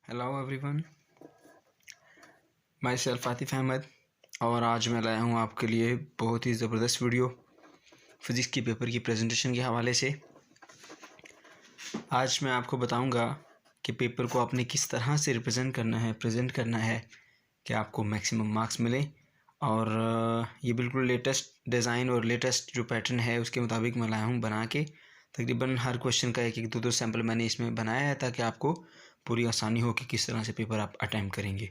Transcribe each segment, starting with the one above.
Hello everyone, my self Atif Ahmad और आज मैं लाया हूँ आपके लिए बहुत ही ज़बरदस्त वीडियो फिज़िक्स की पेपर की प्रेजेंटेशन के हवाले से। आज मैं आपको बताऊँगा कि पेपर को आपने किस तरह से प्रेजेंट करना है कि आपको मैक्सिमम मार्क्स मिले। और ये बिल्कुल लेटेस्ट डिज़ाइन और लेटेस्ट जो पैटर्न है उसके मुताबिक मैं लाया हूँ बना के। तकरीबन हर क्वेश्चन का एक दो सैम्पल मैंने इसमें बनाया है ताकि आपको पूरी आसानी हो कि किस तरह से पेपर आप अटैम्प्ट करेंगे।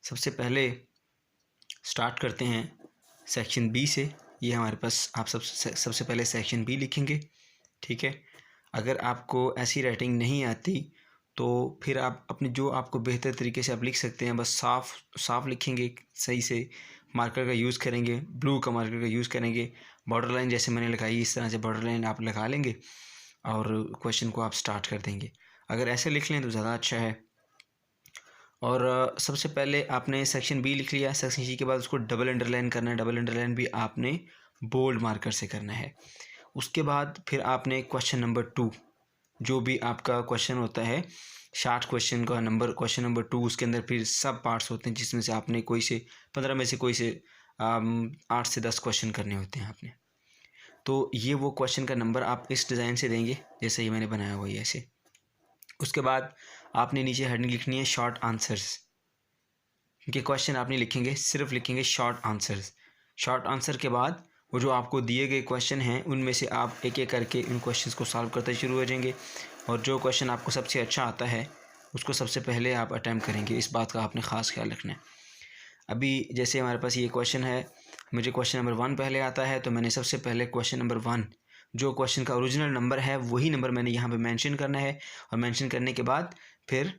सबसे पहले स्टार्ट करते हैं सेक्शन बी से। ये हमारे पास आप सबसे पहले सेक्शन बी लिखेंगे, ठीक है। अगर आपको ऐसी राइटिंग नहीं आती तो फिर आप अपनी जो आपको बेहतर तरीके से आप लिख सकते हैं, बस साफ लिखेंगे, सही से मार्कर का यूज़ करेंगे, ब्लू का मार्कर का यूज़ करेंगे। बॉर्डर लाइन जैसे मैंने लगाई इस तरह से बॉर्डर लाइन आप लगा लेंगे और क्वेश्चन को आप स्टार्ट कर देंगे। अगर ऐसे लिख लें तो ज़्यादा अच्छा है। और सबसे पहले आपने सेक्शन बी लिख लिया। सेक्शन सी के बाद उसको डबल अंडरलाइन करना है। डबल अंडरलाइन भी आपने बोल्ड मार्कर से करना है। उसके बाद फिर आपने क्वेश्चन नंबर 2, जो भी आपका क्वेश्चन होता है शार्ट क्वेश्चन का नंबर, क्वेश्चन नंबर 2, उसके अंदर फिर सब पार्ट्स होते हैं जिसमें से आपने कोई से 15 में से कोई से 8 से 10 क्वेश्चन करने होते हैं आपने। तो ये वो क्वेश्चन का नंबर आप इस डिज़ाइन से देंगे जैसे ये मैंने बनाया हुआ है ऐसे। उसके बाद आपने नीचे हेडिंग लिखनी है शॉर्ट आंसर्स, क्योंकि क्वेश्चन आप नहीं लिखेंगे, सिर्फ लिखेंगे शॉर्ट आंसर्स। शॉर्ट आंसर के बाद वो जो आपको दिए गए क्वेश्चन हैं उनमें से आप एक एक करके उन क्वेश्चंस को सॉल्व करते शुरू हो जाएंगे और जो क्वेश्चन आपको सबसे अच्छा आता है उसको सबसे पहले आप अटैम्प्ट करेंगे। इस बात का आपने ख़ास ख्याल रखना है। अभी जैसे हमारे पास ये क्वेश्चन है, मुझे क्वेश्चन नंबर 1 पहले आता है, तो मैंने सबसे पहले क्वेश्चन नंबर 1 जो क्वेश्चन का ओरिजिनल नंबर है वही नंबर मैंने यहाँ पे मेंशन करना है। और मेंशन करने के बाद फिर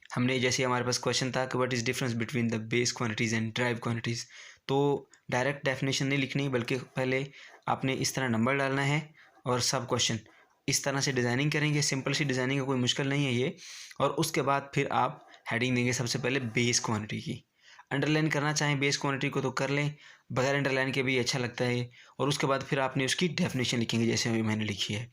हमने जैसे हमारे पास क्वेश्चन था कि what is difference between the base quantities and drive quantities, तो डायरेक्ट डेफिनेशन नहीं लिखनी बल्कि पहले आपने इस तरह नंबर डालना है और सब क्वेश्चन इस तरह से डिज़ाइनिंग करेंगे। सिंपल सी डिज़ाइनिंग का कोई मुश्किल नहीं है ये। और उसके बाद फिर आप हेडिंग देंगे सबसे पहले बेस क्वांटिटी की। अंडरलाइन करना चाहें बेस क्वांटिटी को तो कर लें, बगैर अंडरलाइन के भी अच्छा लगता है। और उसके बाद फिर आपने उसकी डेफिनेशन लिखेंगे जैसे अभी मैंने लिखी है।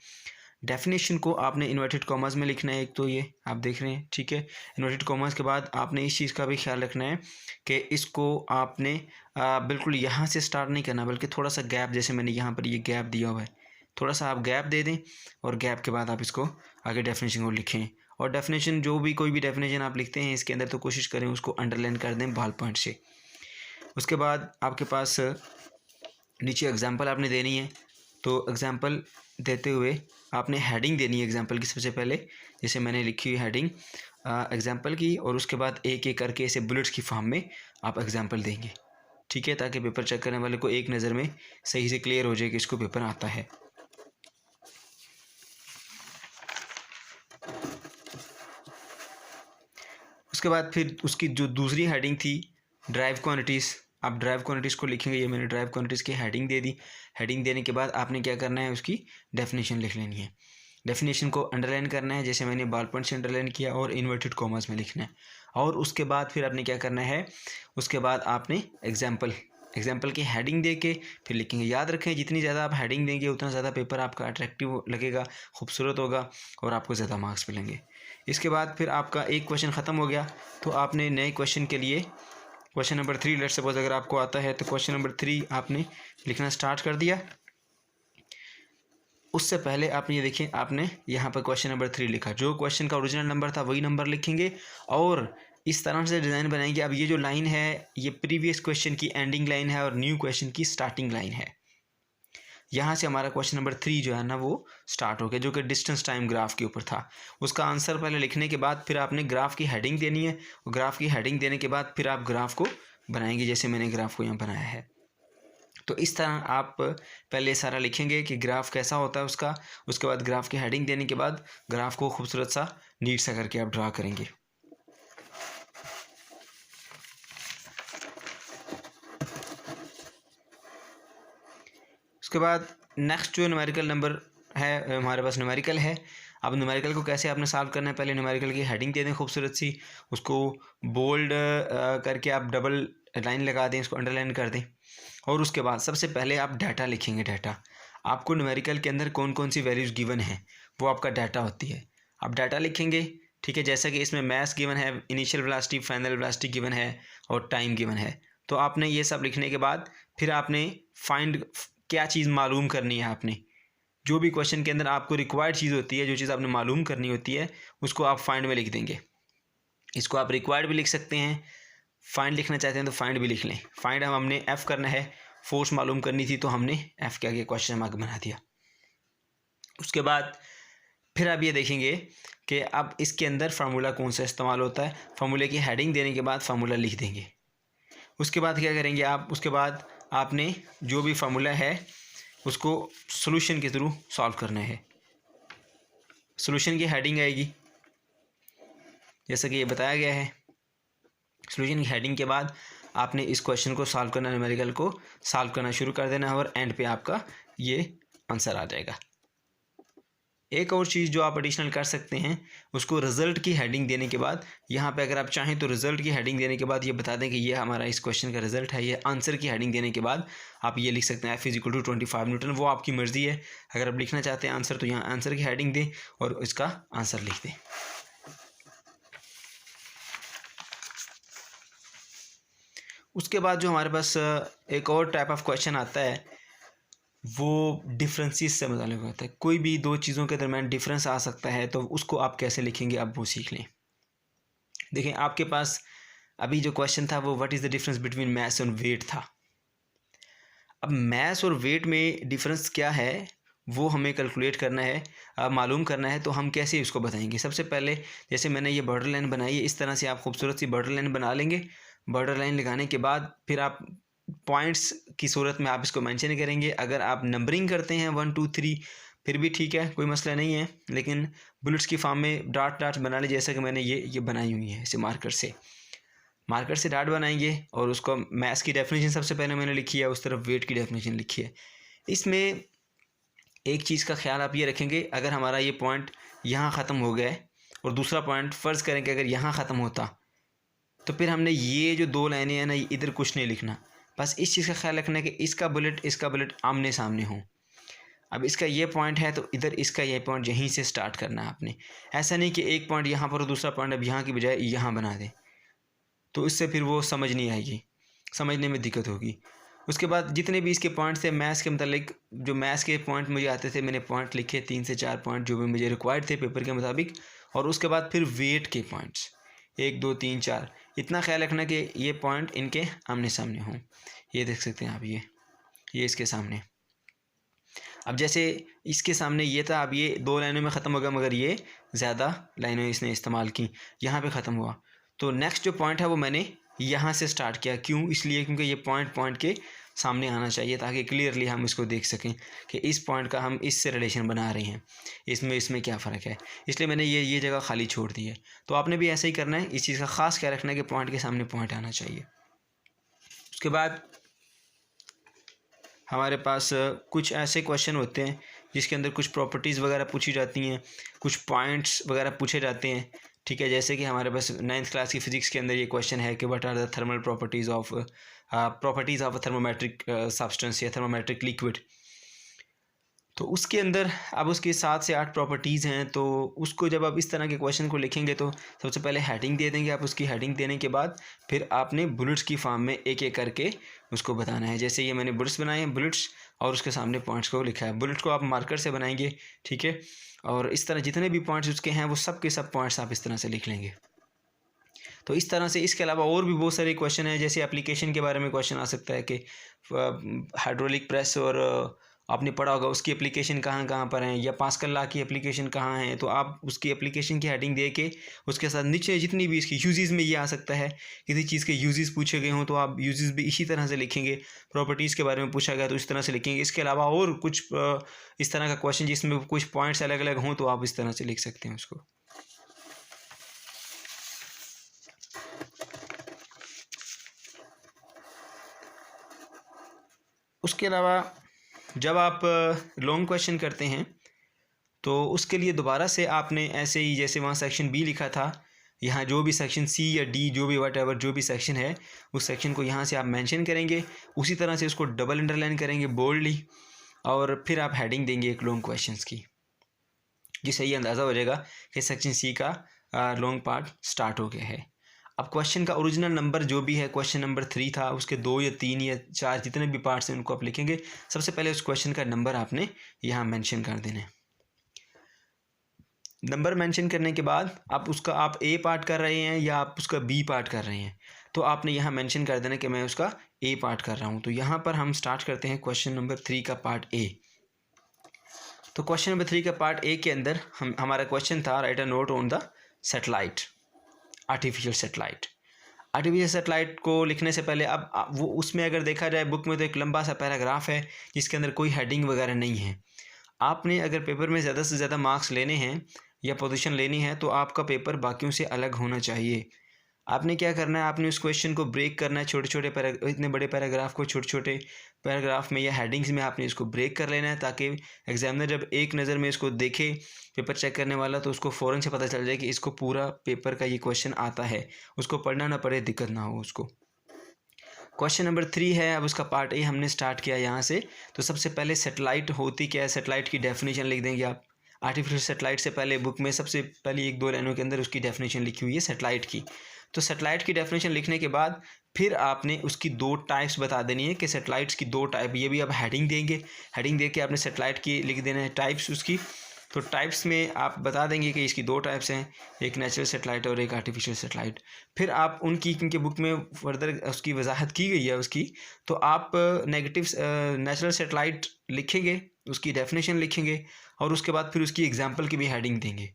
डेफिनेशन को आपने इन्वर्टेड कॉमर्स में लिखना है, एक तो ये आप देख रहे हैं, ठीक है। इन्वर्टेड कॉमर्स के बाद आपने इस चीज़ का भी ख्याल रखना है कि इसको आपने बिल्कुल यहाँ से स्टार्ट नहीं करना बल्कि थोड़ा सा गैप, जैसे मैंने यहाँ पर ये गैप दिया हुआ है, थोड़ा सा आप गैप दे दें और गैप के बाद आप इसको आगे डेफिनेशन को लिखें। और डेफिनेशन जो भी कोई भी डेफिनेशन आप लिखते हैं इसके अंदर तो कोशिश करें उसको अंडरलाइन कर दें बॉल पॉइंट से। उसके बाद आपके पास नीचे एग्जाम्पल आपने देनी है, तो एग्जाम्पल देते हुए आपने हेडिंग देनी है एग्जाम्पल की सबसे पहले, जैसे मैंने लिखी हुई हेडिंग एग्जाम्पल की, और उसके बाद एक एक करके ऐसे बुलेट्स की फॉर्म में आप एग्जाम्पल देंगे, ठीक है, ताकि पेपर चेक करने वाले को एक नज़र में सही से क्लियर हो जाए कि इसको पेपर आता है। उसके बाद फिर उसकी जो दूसरी हेडिंग थी ड्राइव क्वांटिटीज़, आप ड्राइव क्वांटिटीज़ को लिखेंगे। ये मैंने ड्राइव क्वांटिटीज़ की हेडिंग दे दी। हेडिंग देने के बाद आपने क्या करना है, उसकी डेफिनेशन लिख लेनी है। डेफिनेशन को अंडरलाइन करना है जैसे मैंने बॉल पॉइंट से अंडरलाइन किया और इन्वर्टेड कॉमर्स में लिखना है। और उसके बाद फिर आपने क्या करना है, उसके बाद आपने एग्जाम्पल की हेडिंग दे के फिर लिखेंगे। याद रखें जितनी ज़्यादा आप हेडिंग देंगे उतना ज़्यादा पेपर आपका अट्रैक्टिव लगेगा, खूबसूरत होगा और आपको ज़्यादा मार्क्स मिलेंगे। इसके बाद फिर आपका एक क्वेश्चन ख़त्म हो गया तो आपने नए क्वेश्चन के लिए क्वेश्चन नंबर 3 लेट्स सपोज अगर आपको आता है तो क्वेश्चन नंबर 3 आपने लिखना स्टार्ट कर दिया। उससे पहले आपने ये देखिए, आपने यहाँ पर क्वेश्चन नंबर 3 लिखा, जो क्वेश्चन का ओरिजिनल नंबर था वही नंबर लिखेंगे और इस तरह से डिज़ाइन बनाएंगे। अब ये जो लाइन है ये प्रीवियस क्वेश्चन की एंडिंग लाइन है और न्यू क्वेश्चन की स्टार्टिंग लाइन है। यहाँ से हमारा क्वेश्चन नंबर 3 जो है ना वो स्टार्ट हो गया, जो कि डिस्टेंस टाइम ग्राफ के ऊपर था। उसका आंसर पहले लिखने के बाद फिर आपने ग्राफ की हेडिंग देनी है और ग्राफ की हेडिंग देने के बाद फिर आप ग्राफ को बनाएंगे जैसे मैंने ग्राफ को यहाँ बनाया है। तो इस तरह आप पहले सारा लिखेंगे कि ग्राफ कैसा होता है उसका, उसके बाद ग्राफ की हेडिंग देने के बाद ग्राफ को खूबसूरत सा नीट सा करके आप ड्रा करेंगे। उसके बाद नेक्स्ट जो न्यूमेरिकल नंबर है हमारे पास न्यूमेरिकल है। अब न्यूमेरिकल को कैसे आपने सॉल्व करना है, पहले न्यूमेरिकल की हेडिंग दे दें खूबसूरत सी, उसको बोल्ड करके आप डबल लाइन लगा दें, इसको अंडरलाइन कर दें। और उसके बाद सबसे पहले आप डाटा लिखेंगे। डाटा आपको न्यूमेरिकल के अंदर कौन कौन सी वैल्यूज़ गिवन है वो आपका डाटा होती है। आप डाटा लिखेंगे, ठीक है। जैसा कि इसमें मास गिवन है, initial velocity, final velocity given है और टाइम गिवन है। तो आपने ये सब लिखने के बाद फिर आपने फाइंड क्या चीज़ मालूम करनी है। आपने जो भी क्वेश्चन के अंदर आपको रिक्वायर्ड चीज़ होती है, जो चीज़ आपने मालूम करनी होती है, उसको आप फाइंड में लिख देंगे। इसको आप रिक्वायर्ड भी लिख सकते हैं, फाइंड लिखना चाहते हैं तो फाइंड भी लिख लें। फाइंड हमने एफ़ करना है, फोर्स मालूम करनी थी तो हमने एफ़ क्या किया, क्वेश्चन मार्क बना दिया। उसके बाद फिर आप ये देखेंगे कि अब इसके अंदर फार्मूला कौन सा इस्तेमाल होता है। फार्मूले की हेडिंग देने के बाद फार्मूला लिख देंगे। उसके बाद क्या करेंगे आप, उसके बाद आपने जो भी फार्मूला है उसको सॉल्यूशन के थ्रू सॉल्व करना है। सॉल्यूशन की हेडिंग आएगी जैसा कि ये बताया गया है। सॉल्यूशन की हेडिंग के बाद आपने इस क्वेश्चन को सॉल्व करना, न्यूमेरिकल को सॉल्व करना शुरू कर देना है और एंड पे आपका ये आंसर आ जाएगा। एक और चीज़ जो आप एडिशनल कर सकते हैं, उसको रिज़ल्ट की हेडिंग देने के बाद, यहाँ पे अगर आप चाहें तो रिज़ल्ट की हेडिंग देने के बाद ये बता दें कि ये हमारा इस क्वेश्चन का रिज़ल्ट है। ये आंसर की हेडिंग देने के बाद आप ये लिख सकते हैं F = 25 न्यूटन। वो आपकी मर्ज़ी है, अगर आप लिखना चाहते हैं आंसर तो यहाँ आंसर की हेडिंग दें और इसका आंसर लिख दें। उसके बाद जो हमारे पास एक और टाइप ऑफ क्वेश्चन आता है वो डिफरेंसेस से मुताल्लिक़ होता है। कोई भी दो चीज़ों के दरमियान डिफरेंस आ सकता है तो उसको आप कैसे लिखेंगे, अब वो सीख लें। देखें, आपके पास अभी जो क्वेश्चन था वो what is the difference between mass और वेट था। अब मास और वेट में डिफरेंस क्या है वो हमें कैलकुलेट करना है, मालूम करना है। तो हम कैसे उसको बताएंगे। सबसे पहले जैसे मैंने ये बॉर्डर लाइन बनाई है, इस तरह से आप खूबसूरत सी बॉर्डर लाइन बना लेंगे। बॉर्डर लाइन लगाने के बाद फिर आप पॉइंट्स की सूरत में आप इसको मेंशन करेंगे। अगर आप नंबरिंग करते हैं 1 2 3 फिर भी ठीक है, कोई मसला नहीं है, लेकिन बुलेट्स की फॉर्म में डॉट डॉट बना ली, जैसा कि मैंने ये बनाई हुई है। इसे मार्कर से डॉट बनाएंगे और उसको मास की डेफिनेशन सबसे पहले मैंने लिखी है, उस तरफ वेट की डेफिनेशन लिखी है। इसमें एक चीज़ का ख्याल आप ये रखेंगे, अगर हमारा ये पॉइंट यहाँ ख़त्म हो गया है और दूसरा पॉइंट फ़र्ज़ करें कि अगर यहाँ ख़त्म होता तो फिर हमने ये जो दो लाइनें हैं ना, इधर कुछ नहीं लिखना। बस इस चीज़ का ख्याल रखना है कि इसका बुलेट आमने सामने हो। अब इसका ये पॉइंट है तो इधर इसका ये पॉइंट यहीं से स्टार्ट करना है आपने। ऐसा नहीं कि एक पॉइंट यहाँ पर और दूसरा पॉइंट अब यहाँ की बजाय यहाँ बना दें, तो इससे फिर वो समझ नहीं आएगी, समझने में दिक्कत होगी। उसके बाद जितने भी इसके पॉइंट्स थे मैथ्स के मतलब, जो मैथ्स के पॉइंट मुझे आते थे, मैंने पॉइंट लिखे 3 से 4 पॉइंट जो भी मुझे रिक्वायर्ड थे पेपर के मुताबिक। और उसके बाद फिर वेट के पॉइंट्स 1 2 3 4, इतना ख्याल रखना कि ये पॉइंट इनके आमने सामने हों। ये देख सकते हैं आप, ये इसके सामने। अब जैसे इसके सामने ये था, अब ये 2 लाइनों में ख़त्म हो गया, मगर ये ज़्यादा लाइनें इसने इस्तेमाल की, यहाँ पे ख़त्म हुआ। तो नेक्स्ट जो पॉइंट है वो मैंने यहाँ से स्टार्ट किया। क्यों? इसलिए क्योंकि ये पॉइंट के सामने आना चाहिए, ताकि क्लियरली हम इसको देख सकें कि इस पॉइंट का हम इससे रिलेशन बना रहे हैं, इसमें क्या फ़र्क है। इसलिए मैंने ये जगह खाली छोड़ दी है। तो आपने भी ऐसा ही करना है, इस चीज़ का ख़ास ख्याल रखना है कि पॉइंट के सामने पॉइंट आना चाहिए। उसके बाद हमारे पास कुछ ऐसे क्वेश्चन होते हैं जिसके अंदर कुछ प्रॉपर्टीज़ वगैरह पूछी जाती हैं, कुछ पॉइंट्स वगैरह पूछे जाते हैं। ठीक है, जैसे कि हमारे पास 9th क्लास की फ़िज़िक्स के अंदर ये क्वेश्चन है कि what are the thermal properties of thermometric substance या थर्मोमेट्रिक लिक्विड। तो उसके अंदर अब उसके 7 से 8 प्रॉपर्टीज़ हैं। तो उसको जब आप इस तरह के क्वेश्चन को लिखेंगे तो सबसे पहले हेडिंग दे देंगे आप। उसकी हेडिंग देने के बाद फिर आपने बुलेट्स की फॉर्म में एक एक करके उसको बताना है। जैसे ये मैंने बुलेट्स बनाए हैं, बुलेट्स, और उसके सामने पॉइंट्स को लिखा है। बुलेट्स को आप मार्कर से बनाएंगे, ठीक है, और इस तरह जितने भी पॉइंट्स उसके हैं वो सब के सब पॉइंट्स आप इस तरह से लिख लेंगे। तो इस तरह से इसके अलावा और भी बहुत सारे क्वेश्चन हैं। जैसे एप्लीकेशन के बारे में क्वेश्चन आ सकता है कि हाइड्रोलिक प्रेस और आपने पढ़ा होगा उसकी एप्लीकेशन कहाँ कहाँ पर हैं, या पास्कल लॉ की एप्लीकेशन कहाँ है। तो आप उसकी एप्लीकेशन की हेडिंग दे के उसके साथ नीचे जितनी भी इसकी यूजेस में ये आ सकता है, किसी चीज़ के यूजेस पूछे गए हों तो आप यूजेस भी इसी तरह से लिखेंगे। प्रॉपर्टीज़ के बारे में पूछा गया तो इस तरह से लिखेंगे। इसके अलावा और कुछ इस तरह का क्वेश्चन जिसमें कुछ पॉइंट्स अलग अलग हों तो आप इस तरह से लिख सकते हैं उसको। उसके अलावा जब आप लॉन्ग क्वेश्चन करते हैं तो उसके लिए दोबारा से आपने ऐसे ही जैसे वहाँ सेक्शन बी लिखा था, यहाँ जो भी सेक्शन सी या डी जो भी वट जो भी सेक्शन है उस सेक्शन को यहाँ से आप मेंशन करेंगे। उसी तरह से उसको डबल अंडरलाइन करेंगे बोल्डली, और फिर आप हेडिंग देंगे एक लॉन्ग क्वेश्चंस की, जिससे ये अंदाज़ा हो जाएगा कि सेक्शन सी का लॉन्ग पार्ट स्टार्ट हो गया है। अब क्वेश्चन का ओरिजिनल नंबर जो भी है, क्वेश्चन नंबर 3 था, उसके 2 या 3 या 4 जितने भी पार्ट्स हैं उनको आप लिखेंगे। सबसे पहले उस क्वेश्चन का नंबर आपने यहाँ मेंशन कर देना है। नंबर मेंशन करने के बाद आप ए पार्ट कर रहे हैं या आप उसका बी पार्ट कर रहे हैं, तो आपने यहाँ मेंशन कर देना कि मैं उसका ए पार्ट कर रहा हूँ। तो यहाँ पर हम स्टार्ट करते हैं क्वेश्चन नंबर 3 का पार्ट ए। तो क्वेश्चन नंबर 3 का पार्ट ए के अंदर हमारा क्वेश्चन था, right a note on the satellite, artificial satellite. Artificial satellite को लिखने से पहले अब वो उसमें अगर देखा जाए बुक में तो एक लंबा सा पैराग्राफ है जिसके अंदर कोई हेडिंग वगैरह नहीं है। आपने अगर पेपर में ज़्यादा से ज़्यादा मार्क्स लेने हैं या पोजीशन लेनी है तो आपका पेपर बाकियों से अलग होना चाहिए। आपने क्या करना है, आपने उस क्वेश्चन को ब्रेक करना है, छोटे छोटे इतने बड़े पैराग्राफ को छोटे छोटे पैराग्राफ में या हेडिंग्स में आपने इसको ब्रेक कर लेना है, ताकि एग्जामिनर जब एक नज़र में इसको देखे, पेपर चेक करने वाला, तो उसको फ़ौरन से पता चल जाए कि इसको पूरा पेपर का ये क्वेश्चन आता है, उसको पढ़ना ना पड़े, दिक्कत ना हो उसको। क्वेश्चन नंबर 3 है, अब उसका पार्ट ए हमने स्टार्ट किया यहाँ से। तो सबसे पहले सैटेलाइट होती क्या है, सैटेलाइट की डेफिनेशन लिख देंगे आप। आर्टिफिशियल सैटेलाइट से पहले बुक में सबसे पहले 1-2 लाइनों के अंदर उसकी डेफिनेशन लिखी हुई है सैटेलाइट की। तो सैटेलाइट की डेफिनेशन लिखने के बाद फिर आपने उसकी 2 टाइप्स बता देनी है कि सैटेलाइट्स की 2 टाइप, ये भी आप हेडिंग देंगे, हेडिंग दे के आपने सैटेलाइट की लिख देना है टाइप्स उसकी। तो टाइप्स में आप बता देंगे कि इसकी 2 टाइप्स हैं, एक नेचुरल सैटेलाइट और एक आर्टिफिशियल सैटेलाइट। फिर आप उनकी, क्योंकि बुक में फर्दर उसकी वजाहत की गई है उसकी, तो आप नेचुरल सैटेलाइट लिखेंगे, उसकी डेफिनेशन लिखेंगे और उसके बाद फिर उसकी एग्जांपल की भी हेडिंग देंगे।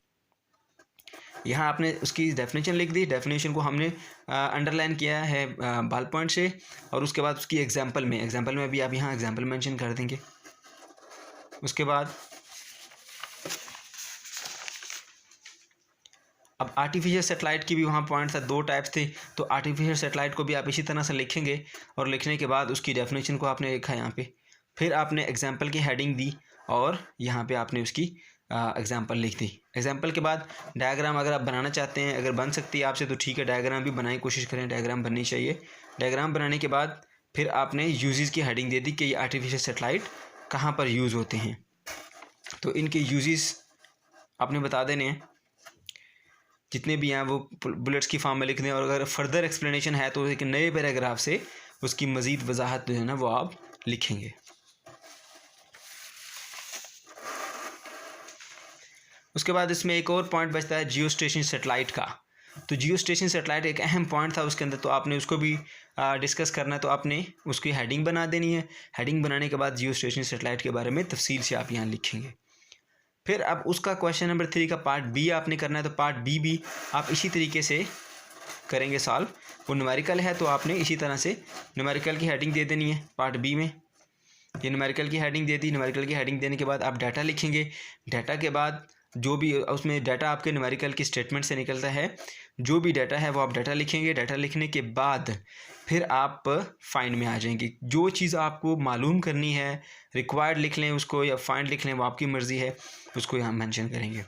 यहाँ आपने उसकी डेफिनेशन लिख दी, डेफिनेशन को हमने अंडरलाइन किया है बॉल पॉइंट से, और उसके बाद उसकी एग्जांपल में भी आप यहाँ एग्जांपल मेंशन कर देंगे। उसके बाद अब आर्टिफिशियल सैटेलाइट की भी वहाँ पॉइंट था, 2 टाइप्स थे, तो आर्टिफिशियल सैटेलाइट को भी आप इसी तरह से लिखेंगे और लिखने के बाद उसकी डेफिनेशन को आपने लिखा यहाँ पे, फिर आपने एग्जांपल की हेडिंग दी और यहाँ पे आपने उसकी एग्जांपल लिख दी। एग्जांपल के बाद डायग्राम अगर आप बनाना चाहते हैं, अगर बन सकती है आपसे तो ठीक है, डायग्राम भी बनाएं, कोशिश करें डायग्राम बननी चाहिए। डायग्राम बनाने के बाद फिर आपने यूजेस की हेडिंग दे दी कि ये आर्टिफिशियल सैटेलाइट कहाँ पर यूज़ होते हैं, तो इनके यूजेस आपने बता देने हैं, जितने भी हैं वो बुलेट्स की फॉर्म में लिख दें, और अगर फर्दर एक्सप्लेनेशन है तो एक नए पैराग्राफ से उसकी मज़ीद वजाहत जो है ना वो आप लिखेंगे। उसके बाद इसमें एक और पॉइंट बचता है जियो स्टेशन सैटेलाइट का। तो जियो स्टेशन सैटेलाइट एक अहम पॉइंट था उसके अंदर, तो आपने उसको भी डिस्कस करना है, तो आपने उसकी हेडिंग बना देनी है। हेडिंग बनाने के बाद जियो स्टेशन सैटेलाइट के बारे में तफसील से आप यहाँ लिखेंगे। फिर अब उसका क्वेश्चन नंबर 3 का पार्ट बी आपने करना है, तो पार्ट बी भी आप इसी तरीके से करेंगे सॉल्व। वो न्यूमेरिकल है तो आपने इसी तरह से न्यूमेरिकल की हेडिंग दे देनी है पार्ट बी में। ये न्यूमेरिकल की हेडिंग दे दी, न्यूमेरिकल की हेडिंग देने के बाद आप डाटा लिखेंगे। डाटा के बाद जो भी उसमें डाटा आपके न्यूमेरिकल की स्टेटमेंट से निकलता है, जो भी डाटा है वो आप डाटा लिखेंगे। डाटा लिखने के बाद फिर आप फाइंड में आ जाएंगे। जो चीज़ आपको मालूम करनी है, रिक्वायर्ड लिख लें उसको या फाइंड लिख लें, वो आपकी मर्ज़ी है, उसको यहाँ मेंशन करेंगे।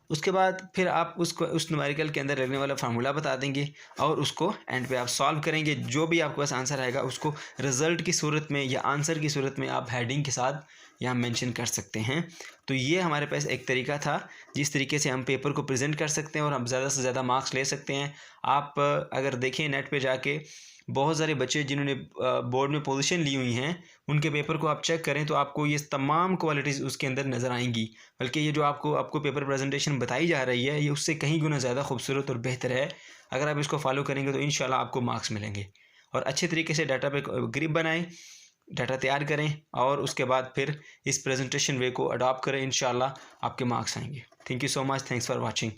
उसके बाद फिर आप उसको उस न्यूमेरिकल के अंदर लगने वाला फार्मूला बता देंगे और उसको एंड पे आप सॉल्व करेंगे। जो भी आपके पास आंसर आएगा उसको रिज़ल्ट की सूरत में या आंसर की सूरत में आप हेडिंग के साथ यहाँ मेंशन कर सकते हैं। तो ये हमारे पास एक तरीका था जिस तरीके से हम पेपर को प्रेजेंट कर सकते हैं और हम ज़्यादा से ज़्यादा मार्क्स ले सकते हैं। आप अगर देखें नेट पे जाके, बहुत सारे बच्चे जिन्होंने बोर्ड में पोजीशन ली हुई हैं उनके पेपर को आप चेक करें तो आपको ये तमाम क्वालिटीज़ उसके अंदर नज़र आएंगी। बल्कि ये जो आपको पेपर प्रेजेंटेशन बताई जा रही है ये उससे कहीं गुना ज़्यादा खूबसूरत और बेहतर है। अगर आप इसको फॉलो करेंगे तो इंशाल्लाह आपको मार्क्स मिलेंगे। और अच्छे तरीके से डाटा पे ग्रिप बनाएं, डाटा तैयार करें और उसके बाद फिर इस प्रेजेंटेशन वे को अडॉप्ट करें, इंशाल्लाह आपके मार्क्स आएंगे। Thank you so much, thanks for watching.